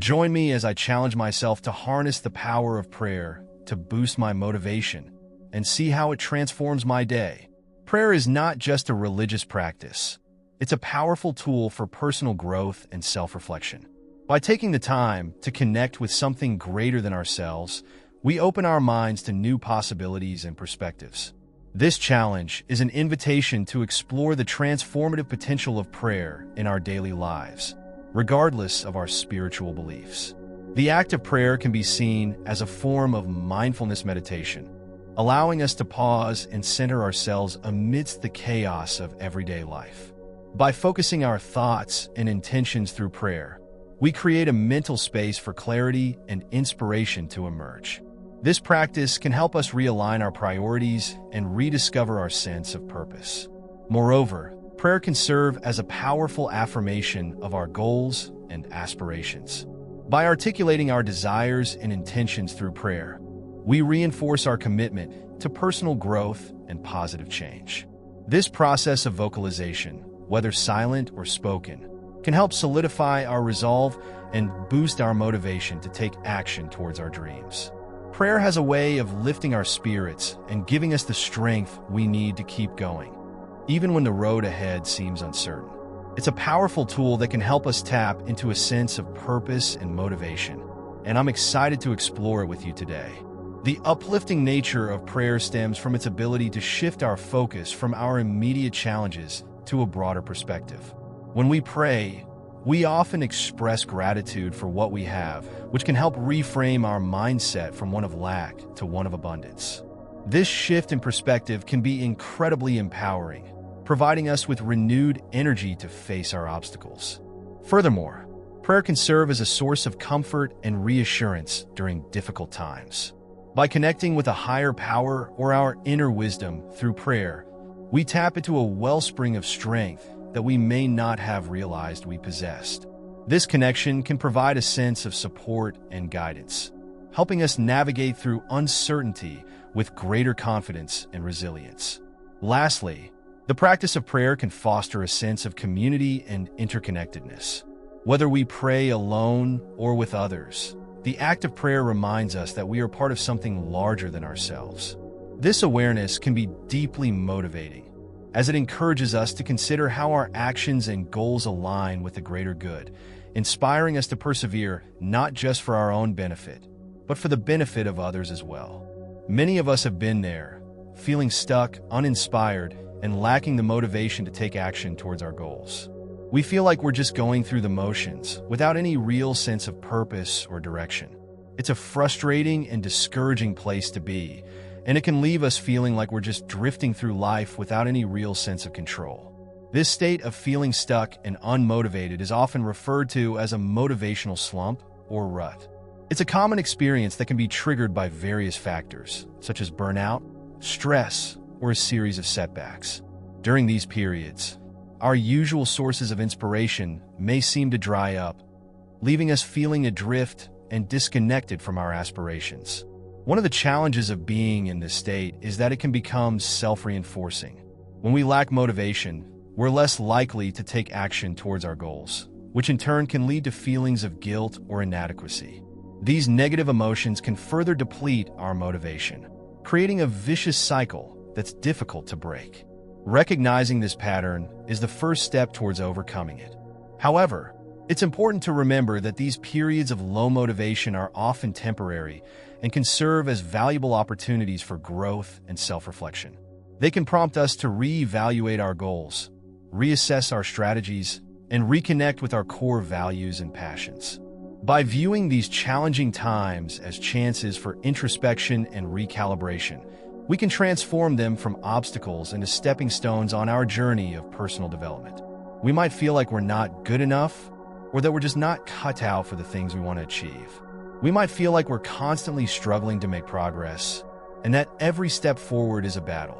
Join me as I challenge myself to harness the power of prayer to boost my motivation and see how it transforms my day. Prayer is not just a religious practice. It's a powerful tool for personal growth and self-reflection. By taking the time to connect with something greater than ourselves, we open our minds to new possibilities and perspectives. This challenge is an invitation to explore the transformative potential of prayer in our daily lives, regardless of our spiritual beliefs. The act of prayer can be seen as a form of mindfulness meditation, allowing us to pause and center ourselves amidst the chaos of everyday life. By focusing our thoughts and intentions through prayer, we create a mental space for clarity and inspiration to emerge. This practice can help us realign our priorities and rediscover our sense of purpose. Moreover, prayer can serve as a powerful affirmation of our goals and aspirations. By articulating our desires and intentions through prayer, we reinforce our commitment to personal growth and positive change. This process of vocalization, whether silent or spoken, can help solidify our resolve and boost our motivation to take action towards our dreams. Prayer has a way of lifting our spirits and giving us the strength we need to keep going, even when the road ahead seems uncertain. It's a powerful tool that can help us tap into a sense of purpose and motivation, and I'm excited to explore it with you today. The uplifting nature of prayer stems from its ability to shift our focus from our immediate challenges to a broader perspective. When we pray, we often express gratitude for what we have, which can help reframe our mindset from one of lack to one of abundance. This shift in perspective can be incredibly empowering, providing us with renewed energy to face our obstacles. Furthermore, prayer can serve as a source of comfort and reassurance during difficult times. By connecting with a higher power or our inner wisdom through prayer, we tap into a wellspring of strength that we may not have realized we possessed. This connection can provide a sense of support and guidance, helping us navigate through uncertainty with greater confidence and resilience. Lastly, the practice of prayer can foster a sense of community and interconnectedness. Whether we pray alone or with others, the act of prayer reminds us that we are part of something larger than ourselves. This awareness can be deeply motivating, as it encourages us to consider how our actions and goals align with the greater good, inspiring us to persevere not just for our own benefit, but for the benefit of others as well. Many of us have been there, feeling stuck, uninspired, and lacking the motivation to take action towards our goals. We feel like we're just going through the motions, without any real sense of purpose or direction. It's a frustrating and discouraging place to be, and it can leave us feeling like we're just drifting through life without any real sense of control. This state of feeling stuck and unmotivated is often referred to as a motivational slump or rut. It's a common experience that can be triggered by various factors, such as burnout, stress, or a series of setbacks. During these periods, our usual sources of inspiration may seem to dry up, leaving us feeling adrift and disconnected from our aspirations. One of the challenges of being in this state is that it can become self-reinforcing. When we lack motivation, we're less likely to take action towards our goals, which in turn can lead to feelings of guilt or inadequacy. These negative emotions can further deplete our motivation, creating a vicious cycle that's difficult to break. Recognizing this pattern is the first step towards overcoming it. However, it's important to remember that these periods of low motivation are often temporary and can serve as valuable opportunities for growth and self-reflection. They can prompt us to reevaluate our goals, reassess our strategies, and reconnect with our core values and passions. By viewing these challenging times as chances for introspection and recalibration, we can transform them from obstacles into stepping stones on our journey of personal development. We might feel like we're not good enough, or that we're just not cut out for the things we want to achieve. We might feel like we're constantly struggling to make progress, and that every step forward is a battle.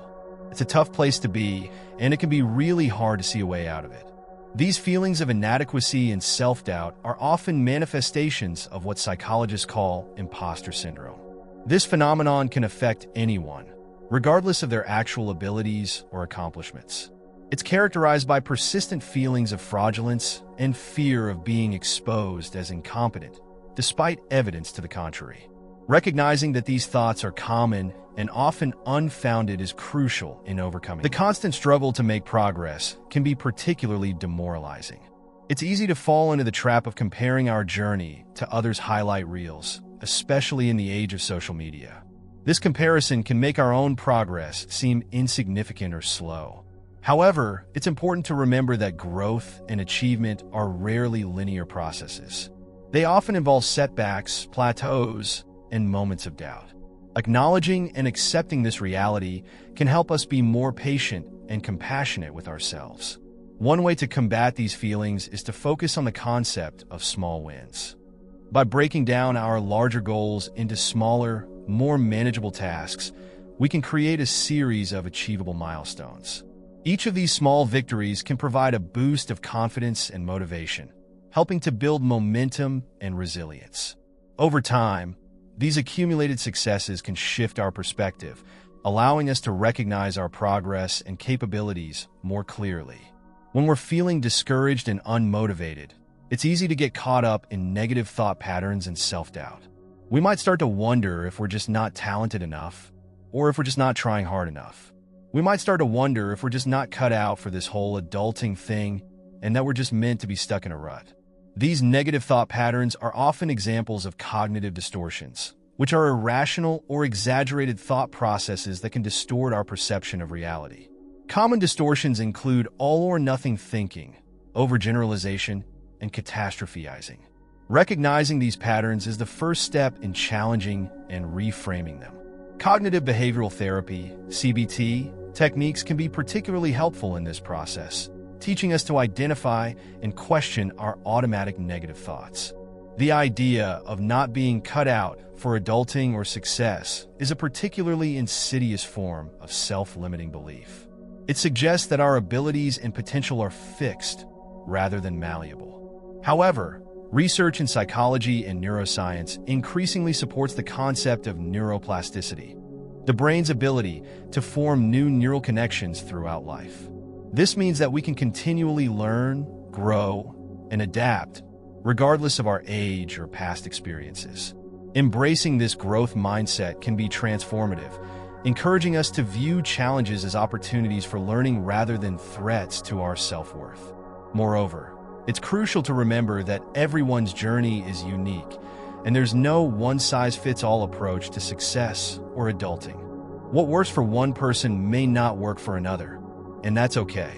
It's a tough place to be, and it can be really hard to see a way out of it. These feelings of inadequacy and self-doubt are often manifestations of what psychologists call imposter syndrome. This phenomenon can affect anyone, regardless of their actual abilities or accomplishments. It's characterized by persistent feelings of fraudulence and fear of being exposed as incompetent, despite evidence to the contrary. Recognizing that these thoughts are common and often unfounded is crucial in overcoming. The constant struggle to make progress can be particularly demoralizing. It's easy to fall into the trap of comparing our journey to others' highlight reels, especially in the age of social media. This comparison can make our own progress seem insignificant or slow. However, it's important to remember that growth and achievement are rarely linear processes. They often involve setbacks, plateaus, and moments of doubt. Acknowledging and accepting this reality can help us be more patient and compassionate with ourselves. One way to combat these feelings is to focus on the concept of small wins. By breaking down our larger goals into smaller, more manageable tasks, we can create a series of achievable milestones. Each of these small victories can provide a boost of confidence and motivation, helping to build momentum and resilience. Over time, these accumulated successes can shift our perspective, allowing us to recognize our progress and capabilities more clearly. When we're feeling discouraged and unmotivated, it's easy to get caught up in negative thought patterns and self-doubt. We might start to wonder if we're just not talented enough, or if we're just not trying hard enough. We might start to wonder if we're just not cut out for this whole adulting thing, and that we're just meant to be stuck in a rut. These negative thought patterns are often examples of cognitive distortions, which are irrational or exaggerated thought processes that can distort our perception of reality. Common distortions include all-or-nothing thinking, overgeneralization, and catastrophizing. Recognizing these patterns is the first step in challenging and reframing them. Cognitive behavioral therapy, CBT, techniques can be particularly helpful in this process, teaching us to identify and question our automatic negative thoughts. The idea of not being cut out for adulting or success is a particularly insidious form of self-limiting belief. It suggests that our abilities and potential are fixed rather than malleable. However, research in psychology and neuroscience increasingly supports the concept of neuroplasticity, the brain's ability to form new neural connections throughout life. This means that we can continually learn, grow, and adapt, regardless of our age or past experiences. Embracing this growth mindset can be transformative, encouraging us to view challenges as opportunities for learning rather than threats to our self-worth. Moreover, it's crucial to remember that everyone's journey is unique, and there's no one-size-fits-all approach to success or adulting. What works for one person may not work for another, and that's okay.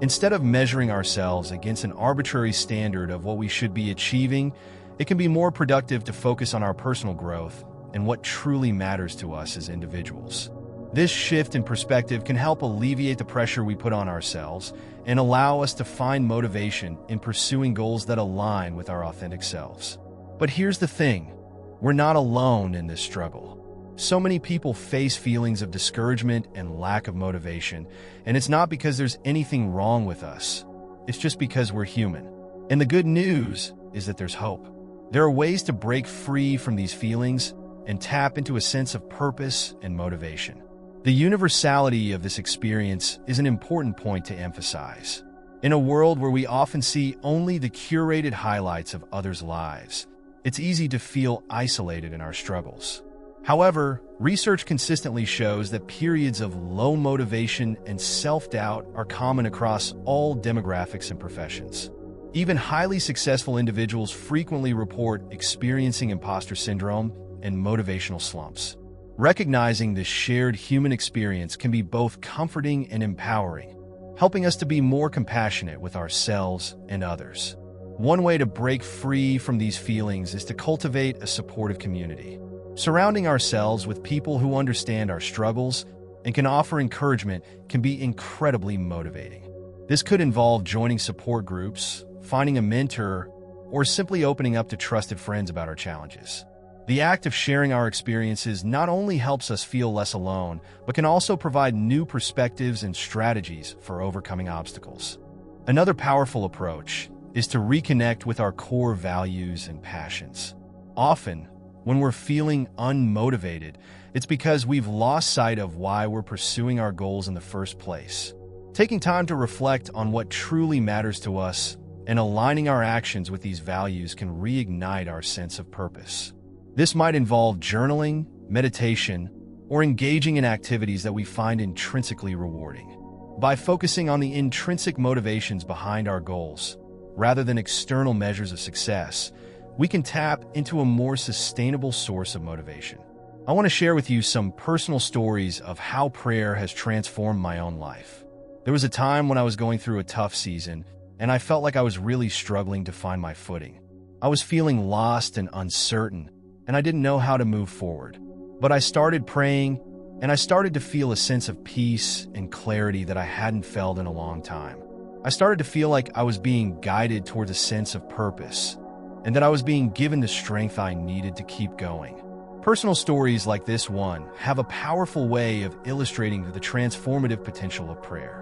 Instead of measuring ourselves against an arbitrary standard of what we should be achieving, it can be more productive to focus on our personal growth and what truly matters to us as individuals. This shift in perspective can help alleviate the pressure we put on ourselves and allow us to find motivation in pursuing goals that align with our authentic selves. But here's the thing, we're not alone in this struggle. So many people face feelings of discouragement and lack of motivation, and it's not because there's anything wrong with us. It's just because we're human. And the good news is that there's hope. There are ways to break free from these feelings and tap into a sense of purpose and motivation. The universality of this experience is an important point to emphasize. In a world where we often see only the curated highlights of others' lives, it's easy to feel isolated in our struggles. However, research consistently shows that periods of low motivation and self-doubt are common across all demographics and professions. Even highly successful individuals frequently report experiencing imposter syndrome and motivational slumps. Recognizing this shared human experience can be both comforting and empowering, helping us to be more compassionate with ourselves and others. One way to break free from these feelings is to cultivate a supportive community. Surrounding ourselves with people who understand our struggles and can offer encouragement can be incredibly motivating. This could involve joining support groups, finding a mentor, or simply opening up to trusted friends about our challenges. The act of sharing our experiences not only helps us feel less alone, but can also provide new perspectives and strategies for overcoming obstacles. Another powerful approach is to reconnect with our core values and passions. Often, when we're feeling unmotivated, it's because we've lost sight of why we're pursuing our goals in the first place. Taking time to reflect on what truly matters to us and aligning our actions with these values can reignite our sense of purpose. This might involve journaling, meditation, or engaging in activities that we find intrinsically rewarding. By focusing on the intrinsic motivations behind our goals, rather than external measures of success, we can tap into a more sustainable source of motivation. I want to share with you some personal stories of how prayer has transformed my own life. There was a time when I was going through a tough season, and I felt like I was really struggling to find my footing. I was feeling lost and uncertain, and I didn't know how to move forward. But I started praying, and I started to feel a sense of peace and clarity that I hadn't felt in a long time. I started to feel like I was being guided towards a sense of purpose, and that I was being given the strength I needed to keep going. Personal stories like this one have a powerful way of illustrating the transformative potential of prayer.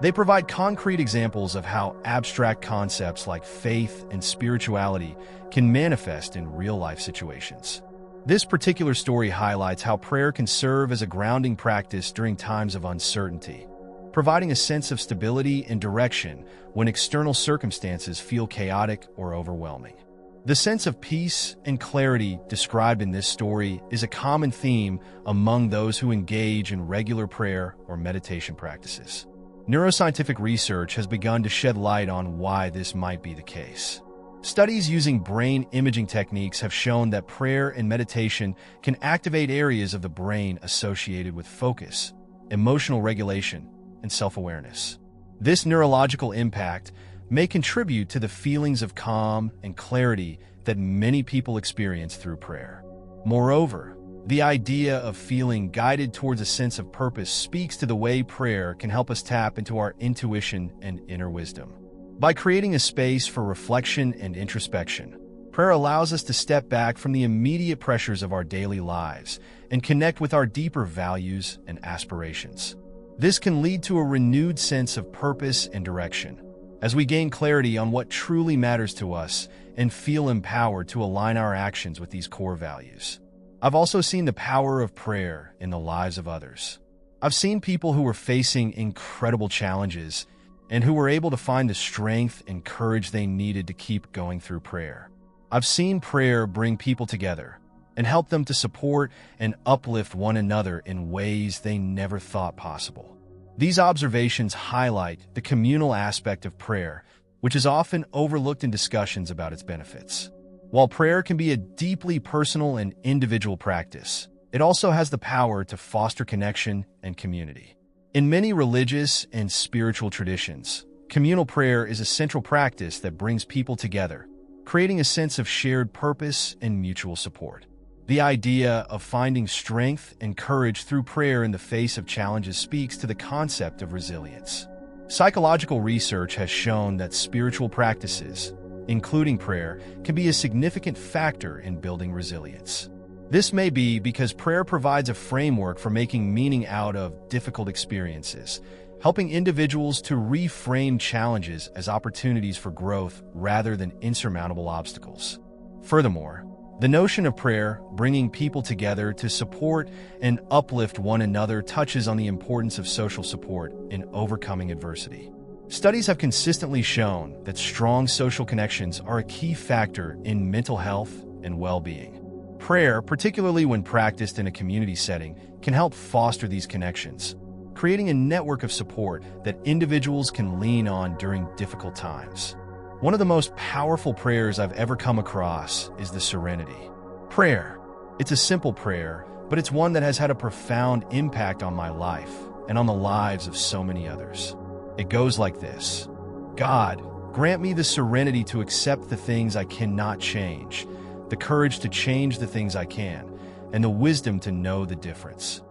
They provide concrete examples of how abstract concepts like faith and spirituality can manifest in real-life situations. This particular story highlights how prayer can serve as a grounding practice during times of uncertainty, providing a sense of stability and direction when external circumstances feel chaotic or overwhelming. The sense of peace and clarity described in this story is a common theme among those who engage in regular prayer or meditation practices. Neuroscientific research has begun to shed light on why this might be the case. Studies using brain imaging techniques have shown that prayer and meditation can activate areas of the brain associated with focus, emotional regulation, and self-awareness. This neurological impact may contribute to the feelings of calm and clarity that many people experience through prayer. Moreover, the idea of feeling guided towards a sense of purpose speaks to the way prayer can help us tap into our intuition and inner wisdom. By creating a space for reflection and introspection, prayer allows us to step back from the immediate pressures of our daily lives and connect with our deeper values and aspirations. This can lead to a renewed sense of purpose and direction, as we gain clarity on what truly matters to us and feel empowered to align our actions with these core values. I've also seen the power of prayer in the lives of others. I've seen people who were facing incredible challenges and who were able to find the strength and courage they needed to keep going through prayer. I've seen prayer bring people together and help them to support and uplift one another in ways they never thought possible. These observations highlight the communal aspect of prayer, which is often overlooked in discussions about its benefits. While prayer can be a deeply personal and individual practice, it also has the power to foster connection and community. In many religious and spiritual traditions, communal prayer is a central practice that brings people together, creating a sense of shared purpose and mutual support. The idea of finding strength and courage through prayer in the face of challenges speaks to the concept of resilience. Psychological research has shown that spiritual practices, including prayer, can be a significant factor in building resilience. This may be because prayer provides a framework for making meaning out of difficult experiences, helping individuals to reframe challenges as opportunities for growth rather than insurmountable obstacles. Furthermore, the notion of prayer bringing people together to support and uplift one another touches on the importance of social support in overcoming adversity. Studies have consistently shown that strong social connections are a key factor in mental health and well-being. Prayer, particularly when practiced in a community setting, can help foster these connections, creating a network of support that individuals can lean on during difficult times. One of the most powerful prayers I've ever come across is the Serenity Prayer. It's a simple prayer, but it's one that has had a profound impact on my life and on the lives of so many others. It goes like this: God, grant me the serenity to accept the things I cannot change, the courage to change the things I can, and the wisdom to know the difference.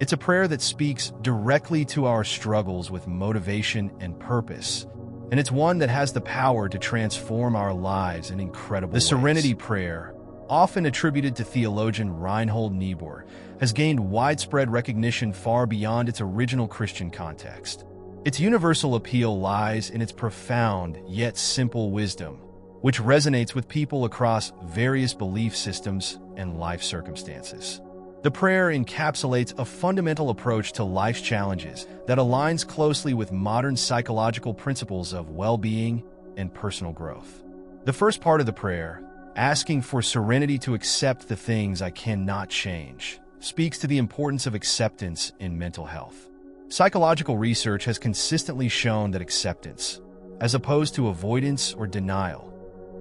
It's a prayer that speaks directly to our struggles with motivation and purpose, and it's one that has the power to transform our lives in incredible ways. The Serenity Prayer, often attributed to theologian Reinhold Niebuhr, has gained widespread recognition far beyond its original Christian context. Its universal appeal lies in its profound yet simple wisdom, which resonates with people across various belief systems and life circumstances. The prayer encapsulates a fundamental approach to life's challenges that aligns closely with modern psychological principles of well-being and personal growth. The first part of the prayer, asking for serenity to accept the things I cannot change, speaks to the importance of acceptance in mental health. Psychological research has consistently shown that acceptance, as opposed to avoidance or denial,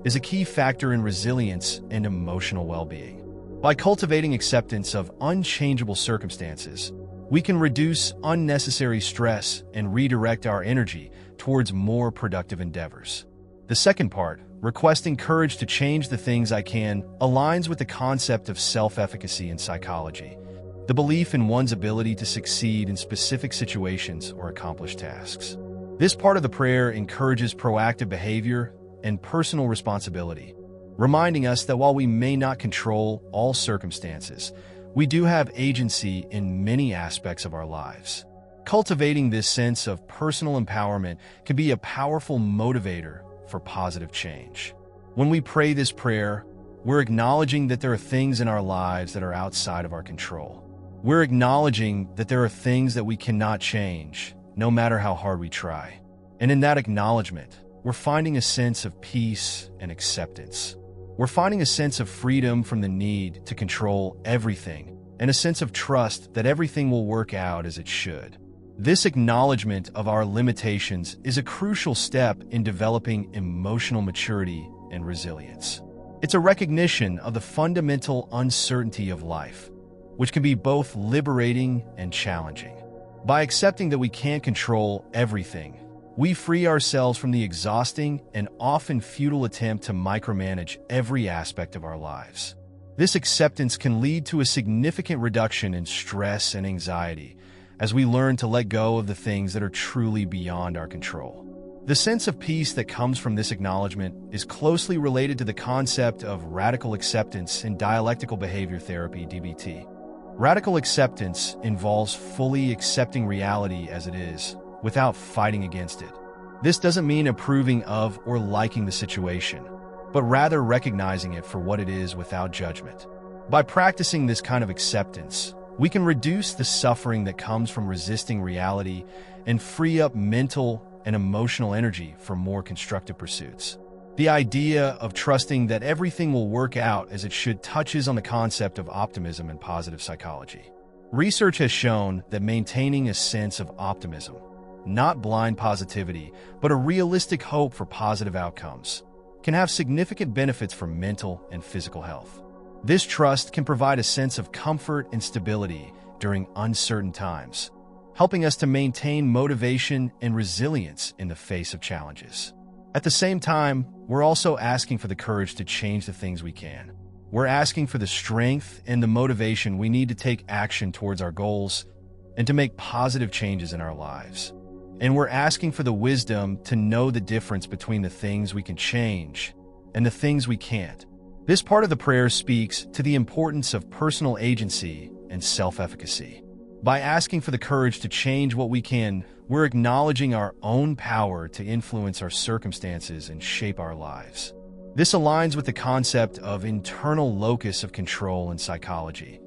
is a key factor in resilience and emotional well-being. By cultivating acceptance of unchangeable circumstances, we can reduce unnecessary stress and redirect our energy towards more productive endeavors. The second part, requesting courage to change the things I can, aligns with the concept of self-efficacy in psychology, the belief in one's ability to succeed in specific situations or accomplish tasks. This part of the prayer encourages proactive behavior and personal responsibility, reminding us that while we may not control all circumstances, we do have agency in many aspects of our lives. Cultivating this sense of personal empowerment can be a powerful motivator for positive change. When we pray this prayer, we're acknowledging that there are things in our lives that are outside of our control. We're acknowledging that there are things that we cannot change, no matter how hard we try. And in that acknowledgement, we're finding a sense of peace and acceptance. We're finding a sense of freedom from the need to control everything and a sense of trust that everything will work out as it should. This acknowledgement of our limitations is a crucial step in developing emotional maturity and resilience. It's a recognition of the fundamental uncertainty of life, which can be both liberating and challenging. By accepting that we can't control everything, we free ourselves from the exhausting and often futile attempt to micromanage every aspect of our lives. This acceptance can lead to a significant reduction in stress and anxiety as we learn to let go of the things that are truly beyond our control. The sense of peace that comes from this acknowledgement is closely related to the concept of radical acceptance in dialectical behavior therapy, DBT. Radical acceptance involves fully accepting reality as it is, without fighting against it. This doesn't mean approving of or liking the situation, but rather recognizing it for what it is without judgment. By practicing this kind of acceptance, we can reduce the suffering that comes from resisting reality and free up mental and emotional energy for more constructive pursuits. The idea of trusting that everything will work out as it should touches on the concept of optimism in positive psychology. Research has shown that maintaining a sense of optimism, not blind positivity, but a realistic hope for positive outcomes, can have significant benefits for mental and physical health. This trust can provide a sense of comfort and stability during uncertain times, helping us to maintain motivation and resilience in the face of challenges. At the same time, we're also asking for the courage to change the things we can. We're asking for the strength and the motivation we need to take action towards our goals and to make positive changes in our lives. And we're asking for the wisdom to know the difference between the things we can change and the things we can't. This part of the prayer speaks to the importance of personal agency and self-efficacy. By asking for the courage to change what we can, we're acknowledging our own power to influence our circumstances and shape our lives. This aligns with the concept of internal locus of control in psychology,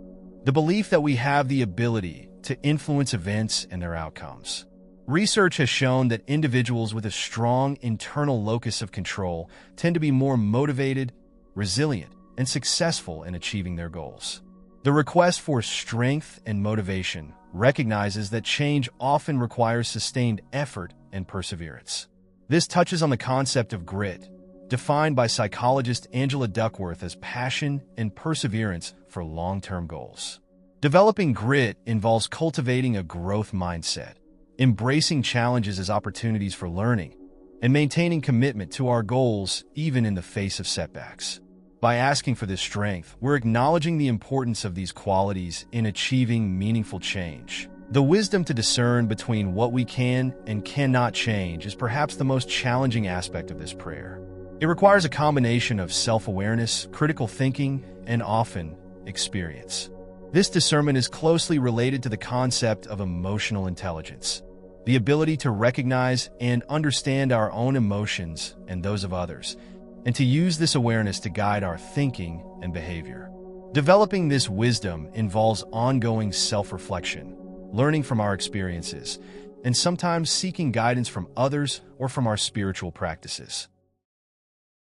the belief that we have the ability to influence events and their outcomes. Research has shown that individuals with a strong internal locus of control tend to be more motivated, resilient, and successful in achieving their goals. The request for strength and motivation recognizes that change often requires sustained effort and perseverance. This touches on the concept of grit, defined by psychologist Angela Duckworth as passion and perseverance for long-term goals. Developing grit involves cultivating a growth mindset, embracing challenges as opportunities for learning, and maintaining commitment to our goals even in the face of setbacks. By asking for this strength, we're acknowledging the importance of these qualities in achieving meaningful change. The wisdom to discern between what we can and cannot change is perhaps the most challenging aspect of this prayer. It requires a combination of self-awareness, critical thinking, and often experience. This discernment is closely related to the concept of emotional intelligence, the ability to recognize and understand our own emotions and those of others, and to use this awareness to guide our thinking and behavior. Developing this wisdom involves ongoing self-reflection, learning from our experiences, and sometimes seeking guidance from others or from our spiritual practices.